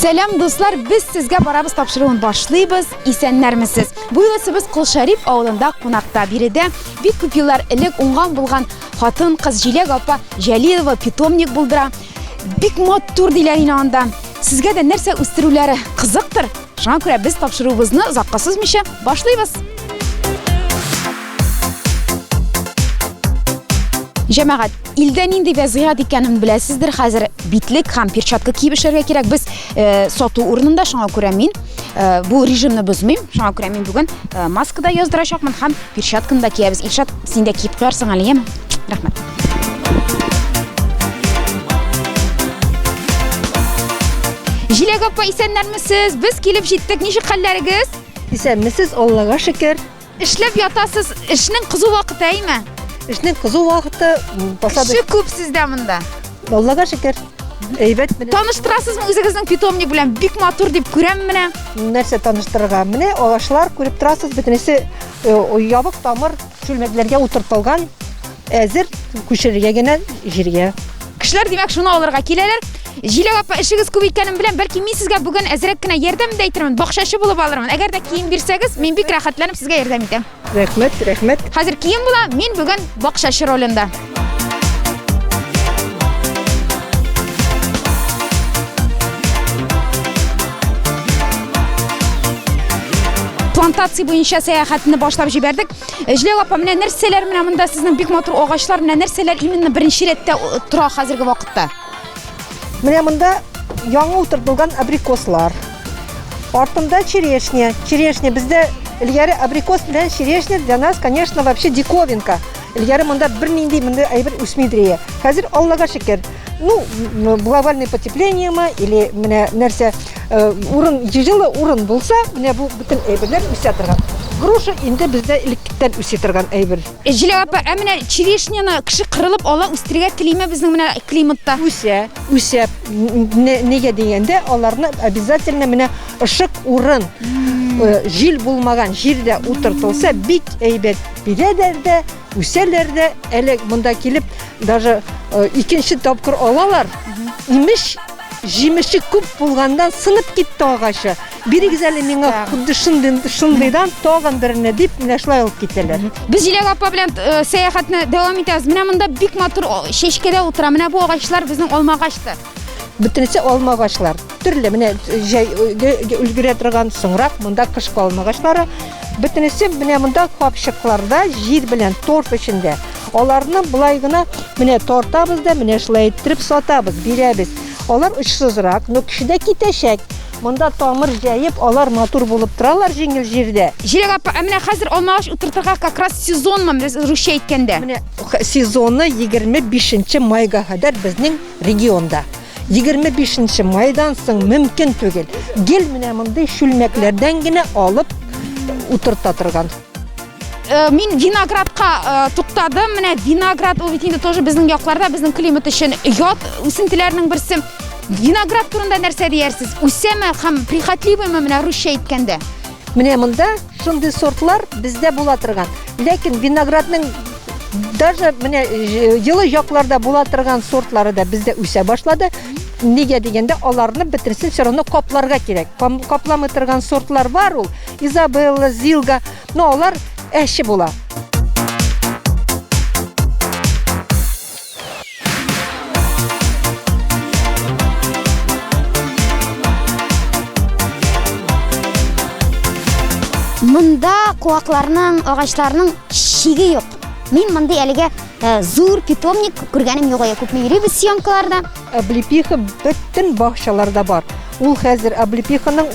Selam dostlar, biz sizge barabız tapşırığın başlayız. İsenlermisiz? Bu yıl biz Kılşarif avlunda konakta biride bir küp yıllar elek ungan bulgan hatın kız Jilek apa Jalilova pitomnik buldıra. Bik motor diler inanda. Sizge de nerse üstürüleri kızıktır. Şuna göre biz tapşırığımızı zakkasızmışa başlayız. Cemaat, ilden indi ve ziyad ikanin bilesizdir. Hazır bitlik ham perçatka kiyip işlerge kerek. Biz sotu urununda şuna göre min bu rejimni bozmayım. Şuna göre min bugün maskada yazdıracakman ham perçatkını da kiyebiz. İlşat sen de kiyip koyarsın aliyem. Rahmet. Jilek apa isenlermisiz? Biz kelip jittik. Nişik hallarıgız? İsenmisiz, Allah'a şükür. İşlep yatasız. İşinin kızı vakıtı mi? İşinin kızı vakti basadı. Kişi küp sizde bunda. Allah'a şükür. Eybet mine. Tanıştırasız mı özünüzün pitomnik bilen bik motor deyip görem mine? Nerse tanıştırgan mine, ağaçlar görüp turasız. Bitinesi o yabık tamır çölmeklerge oturtulgan. Ezir kuşerige gene jirge. Kişiler demek şunu alırga kileler. Jilek apa işiniz küp ikanin bilen belki min sizge bugün ezrekkine yerdem deytirim. Bakşaşı bulup alırım. Eğer de kiyim birseniz min bik rahatlanıp sizge yerdem edem. Rahmet. Hazır kiyim bula min bugün bakşaşı rolünde. Plantasiya boyunca seyahatini başlap jiberdik. Jilek apa mine nerseler mine mında sizin bik motor ağaçlar mine nerseler iminni birinci rette tura hazırgi vaqtda? Mine bunda yanı oturtulgan abrikoslar. Артында черешня. Черешня bizde ilgari abrikos bilen черешня для нас, конечно, вообще диковинка. İlgari mında bir nindi mında aybir üsmidriye. Hazır Allah'a şükür. Ну, глобальное потепление mi или mine nerse urun yılı urun bulsa mine bu bütün aybirler üsetirgan. Груша indi bizde ilkten üsetirgan aybir. Jilek apa emine черешняны kişi kırılıp ola üstüge klima bizim mine klimatda. Üse nege degende onlarını обязательно mine ışık urun jil bulmagan jirde oturtulsa bik aybet birederde üselerde ele bunda kelip даже ikinci topkır olalar. İmiş jimişi küp bulgandan sınıp gitti ağaçı. Biri güzel mine kuddu şındaydan toğan birine deyip mine şulay alıp gittiler. Biz Jilek apa bilen seyahatine devam ederiz. Mine mında bik motor şeşkede otura. Mine bu ağaçlar bizim olma ağaçtır. Bütünse olma ağaçlar. Türlü mine ülgüre durgan soğrak mında kışkı olma ağaçları. Bütünse mine mında kapşıklarda jir bilen torf içinde. Onlarını bulaygına mine tortabız da mine şulay ettirip satabız, birebiz. Onlar ışsızrak, no kişide kiteşek. Mında tamır jayıp, onlar motor bulup duralar jengil jirde. Jilek apa emine hazır olma ağaç oturtırga как раз сезон mı Rusya etkende? Mine sezonu 25 mayga kadar bizning regionda. 25 maydan soң mümkün tügel. Gel mine mınday şülmeklerden gine alıp oturtatırgan. Min vinogradga to'xtadim. Mine vinograd o bitinde тоже bizning yoqlarda bizning klimat için yot o'simliklarning birisi. Vinograd turunda narsa deyarsiz. O'sami ham prihotливый mine Rusya etkende. Mine mında şunday sortlar bizde bulatırgan. Lekin vinogradning даже mine yılı yoqlarda bulatırgan sortları da bizde üse başladı. Nege degende onlarını bitirsin, sonra koplarga kerek. Koplamıtırgan sortlar var ol. Isabella, Zilga, no onlar eşi bula. Mında kuvaklarının, ağaçlarının şigi yok. Min mında elige zur pitomnik көргәнем yok ya. Күпме йөрибез съемкаларда. Облепиха bütün bahçelerde var. Ул хәзер облепиханың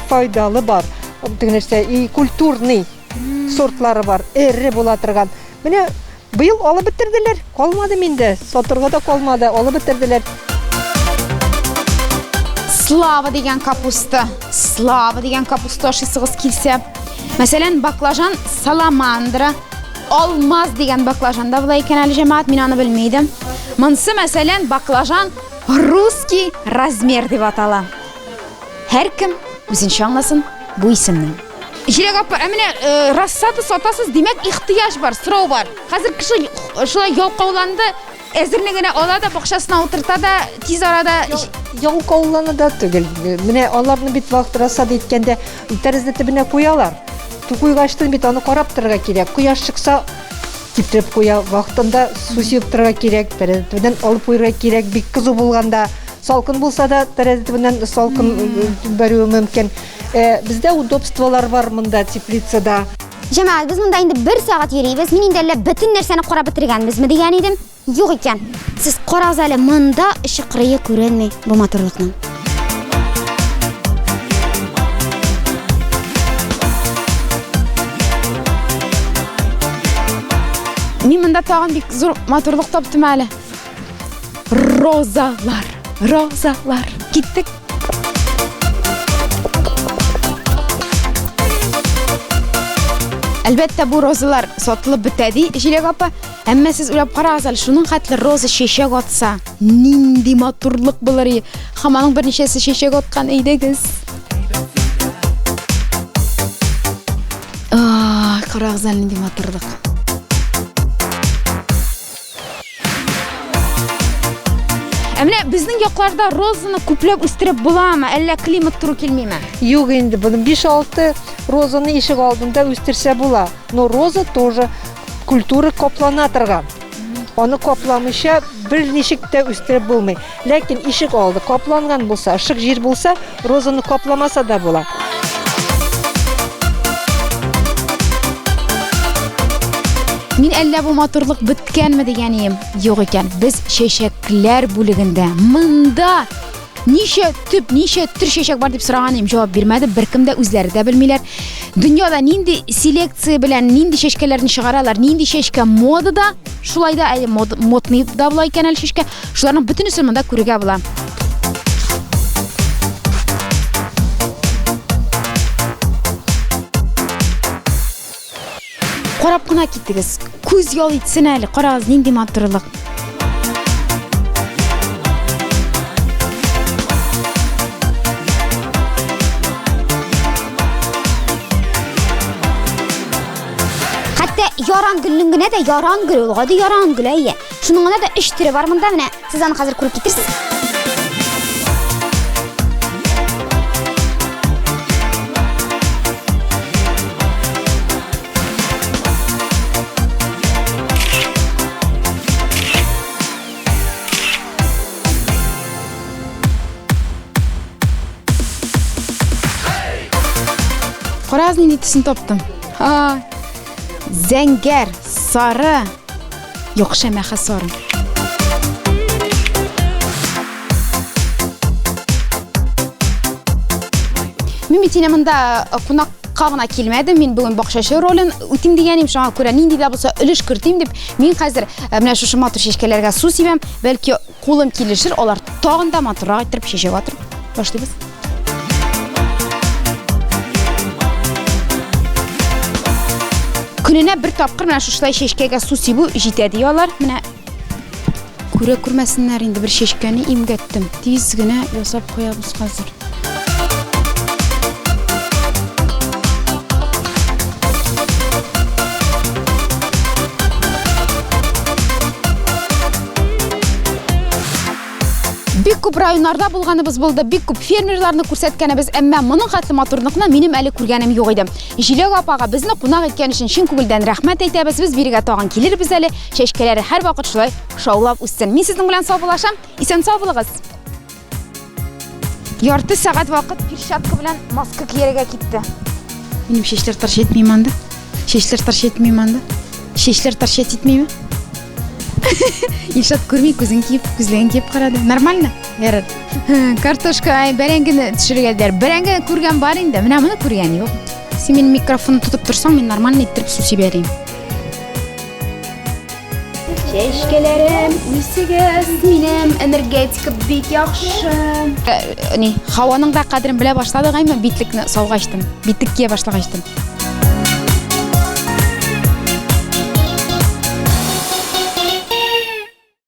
faydalı var. И культурный sortları var. Эре була торган. Менә быел алып бетерделәр. Калмады миндә. Сатырга да калмады. Алып бетерделәр. Slava degan kapusta. Slava degan kapusta aşısınız kilse. Mesela baklajan salamandra. Olmaz degan baklajan da bulay kanali cemaat min anı bilmeydim. Mınsı mesela baklajan Ruski razmer deb atala. Her kim özünçe anlasın bu isimni. Jilek apa emine rassatı satasız demek ihtiyaç var, sırov var. Hazır kişi şulay yolqavlandı әзірлігіне ола да бақшасына отырта да тез арада Ял кауланы да түгел. Менә аларны бит вакытраса диткәндә тәрәзә төбенә куялар. Туйгачтын бит аны карап торырга кирәк. Кояш чыкса киптеп куя, вакытында су сеуп торырга кирәк, тәрәзә төбеннән алып куярга кирәк. Бик кызу булганда, салкын булса да тәрәзә төбеннән салкын бәрү мөмкин. Бездә удобстволар бар монда теплицада. Җәмәгать, без монда инде 1 сәгать йөрибез. Мин инде әллә бөтен нәрсәне карап бетергәнбезме дигән идем. Юк икән. Сез карагыз әле, монда ише кырые күренми бу матурлыкның. Мин монда тагын бик зур матурлык таптым әле. Розалар. Киттек. Әлбәттә бу розалар сатылып бетәди, Җиләк апа. Әмма сез уйлап карагыз әле, шуның хәтле роза чәчәк атса, нинди матурлык булыр. Һәм аның берничәсе чәчәк аткан әйдәгез. Карагыз әле нинди матурлык. Әмма безнең якларда розаны күпләп үстереп буламы, әллә климат туры килмиме? Юк инде, буның 5-6 розаны ишек алдында үстерсә була. Но роза тоже культура каплана торган. Аны капламыйча бер ничек тә үстереп булмый. Ләкин ишек алды капланган булса, ышык җир булса, розаны капламаса да була. Мин әллә бу матурлык беткәнме дигәнем? Юк икән. Без чәчәкләр бүлегендә монда ничә төр чәчәк бар дип сораганым, җавап бирмәде. Беркем дә үзләре дә белмиләр. Дөньяда нинди селекция белән нинди чәчкәләрне чыгаралар, нинди чәчкә модада, шулай да модный да була икән әле чәчкә. Шуларның бөтенесен монда күрергә була. Карап кына киттегез. Күз ял итсен әле. Карагыз нинди матурлык. Хәтта яран гөлнең генә дә яран гөл, ул гады яран гөл әйе. Шуның гына да 3 төре бар монда менә. Сез аны хәзер күреп китерсез. Карагыз нинди төсен таптым. Зәңгәр, сары, юк шәмәхә сары. Мин бит монда кунакка гына килмәдем. Мин бүген бакчачы ролен үтим дигәнем, шуңа күрә нинди дә булса өлеш кертим дип, мин хәзер менә шушы матур чәчкәләргә су сибәм. Бәлки кулым килешер, алар тагын да матуррак итеп чәчәк атыр. Башлыйбыз. Күненә бер тапкыр менә шушылай чәчкәгә су сибү җитә диялар. Менә күрмәсеннәр инде бер чәчкәне имгәттем. Тиз генә ясап куябыз хәзер. Бик күп районнарда булганыбыз булды, бик күп фермерларны күрсәткәнебез, әмма моның хәтле матурлыкны минем әле күргәнем юк иде. Җиләк апага безне кунак иткән өчен чын күңелдән рәхмәт әйтәбез. Без бирегә тагын килербез әле. Чәчкәләре һәр вакыт шулай шаулап үссен. Мин сезнең белән саубулашам. Исән сау булыгыз. Ярты сәгать вакыт перчатка белән маска кияргә китте. Минем чәчләр тарш етмиме анда? Чәчләр тарш етмиме анда? Чәчләр тарш етмиме? Илшат күрми, күзен киеп, күзлеген киеп карады. Нормально? Ярар. Картошка, бәрәңгене төшерергә диләр. Бәрәңге күргән бар инде. Менә моны күргән юк. Син минем микрофонны тотып торсаң, мин нормально иттереп су сибәрим. Чәчкәләрем, үсегез, минем энергетика бик яхшы. Хаваның да кадерен белә башладык, әйме битлекне салгачтым. Битлек кия башлагачтым.